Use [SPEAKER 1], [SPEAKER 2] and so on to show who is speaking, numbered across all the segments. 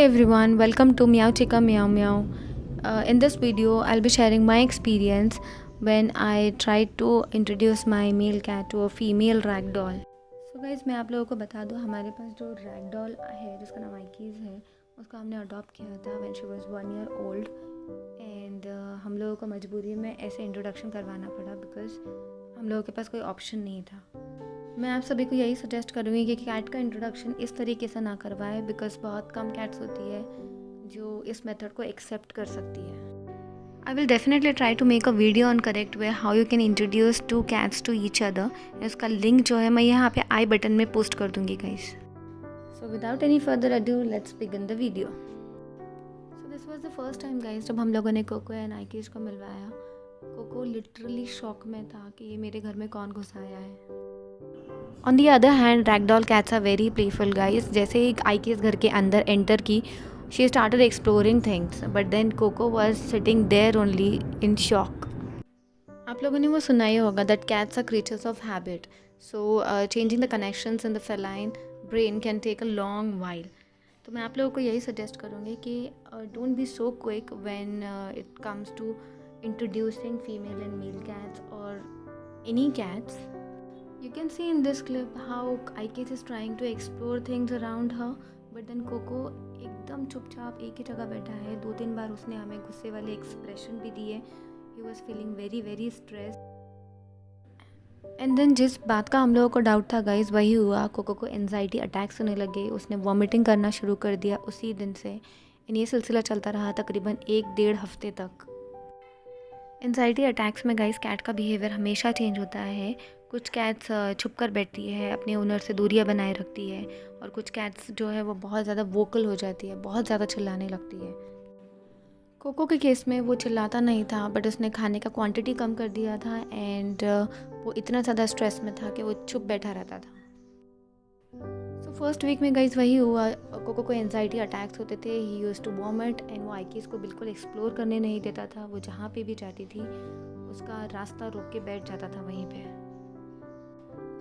[SPEAKER 1] everyone, welcome to Meow Chica Meow Meow. In this video, I'll be sharing my experience when I tried to introduce my male cat to a female ragdoll. So guys, मैं आप लोगों को बता दूँ, हमारे पास जो ragdoll है जिसका नाम आइकीज़ है, उसको हमने अडॉप्ट किया था when she was 1 year old and हम लोगों को मजबूरी में ऐसे इंट्रोडक्शन करवाना पड़ा बिकॉज़ हम लोगों के पास कोई ऑप्शन नहीं था। मैं आप सभी को यही सजेस्ट करूँगी कि कैट का इंट्रोडक्शन इस तरीके से ना करवाएं बिकॉज़ बहुत कम कैट्स होती है जो इस मेथड को एक्सेप्ट कर सकती है। I will definitely try to make a video on correct way how you can introduce two cats to each other. इसका लिंक जो है मैं यहाँ पे आई बटन में पोस्ट कर दूँगी guys. So without any further ado, let's begin the video. So this was the first time guys जब हम लोगों ने कोको एंड आइकीज़ को मिलवाया। कोको लिटरली शॉक में था कि ये मेरे घर में कौन घुस आया है। On the other hand ragdoll cats are very playful guys. जैसे ही आइकीज़ घर के अंदर एंटर की, she started exploring things but then Coco was sitting there only in shock. आप लोगों ने वो सुना ही होगा that cats are creatures of habit, so changing the connections in the feline brain can take a long while. तो मैं आप लोगों को यही सजेस्ट करूँगी कि don't be so quick when it comes to introducing female and male cats और any cats. You can see in this clip how Aikis is trying to explore things around her, but then Coco एकदम चुपचाप एक ही जगह बैठा है। 2-3 बार उसने हमें गुस्से वाले एक्सप्रेशन भी दिए। He was feeling very very stressed. And then जिस बात का हम लोगों को डाउट था गाइज वही हुआ। कोको को एनजाइटी अटैक्स होने लगे, उसने वॉमिटिंग करना शुरू कर दिया उसी दिन से। एंड ये सिलसिला चलता रहा तकरीबन 1-1.5 हफ्ते तक। एनजाइटी अटैक्स में गाइस कैट का बिहेवियर हमेशा चेंज होता है। कुछ कैट्स छुप कर बैठती है, अपने ओनर से दूरियां बनाए रखती है, और कुछ कैट्स जो है वो बहुत ज़्यादा वोकल हो जाती है, बहुत ज़्यादा चिल्लाने लगती है। कोको के केस में वो चिल्लाता नहीं था बट उसने खाने का क्वांटिटी कम कर दिया था एंड वो इतना ज़्यादा स्ट्रेस में था कि वो चुप बैठा रहता था। सो फर्स्ट वीक में गाइस वही हुआ। कोको को एनजाइटी अटैक्स होते थे, he used to vomit and वो आइकीज़ को बिल्कुल एक्सप्लोर करने नहीं देता था। वो जहाँ पे भी जाती थी उसका रास्ता रोक के बैठ जाता था वहीं पे।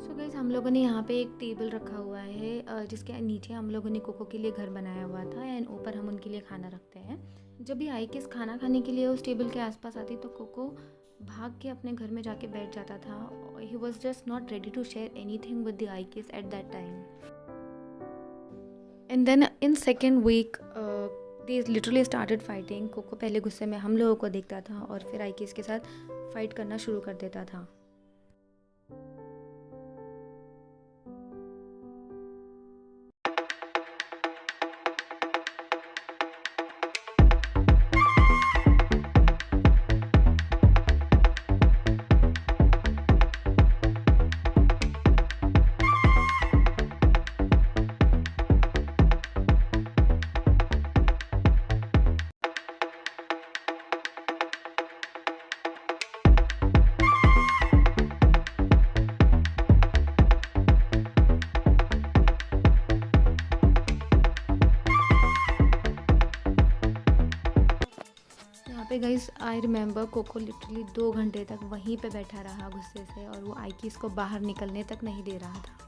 [SPEAKER 1] सो गाइस हम लोगों ने यहाँ पे एक टेबल रखा हुआ है जिसके नीचे हम लोगों ने कोको के लिए घर बनाया हुआ था एंड ऊपर हम उनके लिए खाना रखते हैं। जब भी आइकीज़ खाना खाने के लिए उस टेबल के आसपास आती तो कोको भाग के अपने घर में जाके बैठ जाता था। He was just not ready to share anything with the आइकीज़ at that time. And then in second week they literally started fighting. Coco पहले गुस्से में हम लोगों को देखता था और फिर आइकीज़ के साथ फाइट करना शुरू कर देता था। Guys I remember Coco literally 2 घंटे तक वहीं पे बैठा रहा गुस्से से और वो आइकीज़ को बाहर निकलने तक नहीं दे रहा था।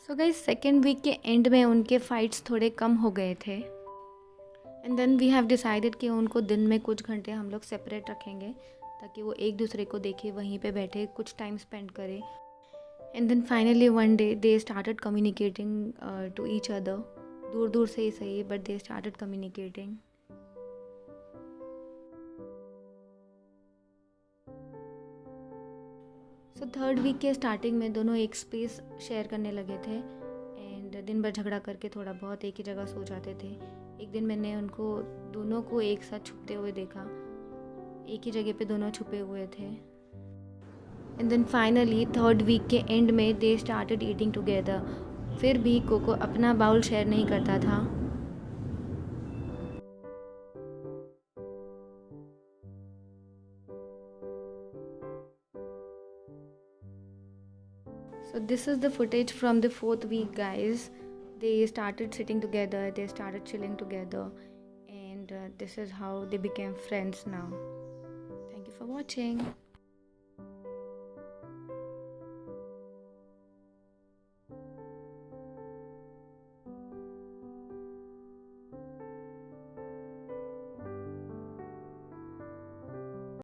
[SPEAKER 1] सो गाइस सेकेंड वीक के एंड में उनके फाइट्स थोड़े कम हो गए थे and then we have decided कि उनको दिन में कुछ घंटे हम लोग सेपरेट रखेंगे ताकि वो एक दूसरे को देखे, वहीं पे बैठे कुछ टाइम स्पेंड करें। And then finally one day they started communicating to each other. दूर दूर से ही सही but they started communicating. So third week के स्टार्टिंग में दोनों एक स्पेस शेयर करने लगे थे एंड दिन भर झगड़ा करके थोड़ा बहुत एक ही जगह सो जाते थे। एक दिन मैंने उनको दोनों को एक साथ छुपते हुए देखा, एक ही जगह पे दोनों छुपे हुए थे। And then finally third week के एंड में दे स्टार्टेड ईटिंग टुगेदर। फिर भी कोको अपना बाउल शेयर नहीं करता था। So this is the footage from the 4th week, guys. They started sitting together, they started chilling together, and this is how they became friends now. Thank you for watching.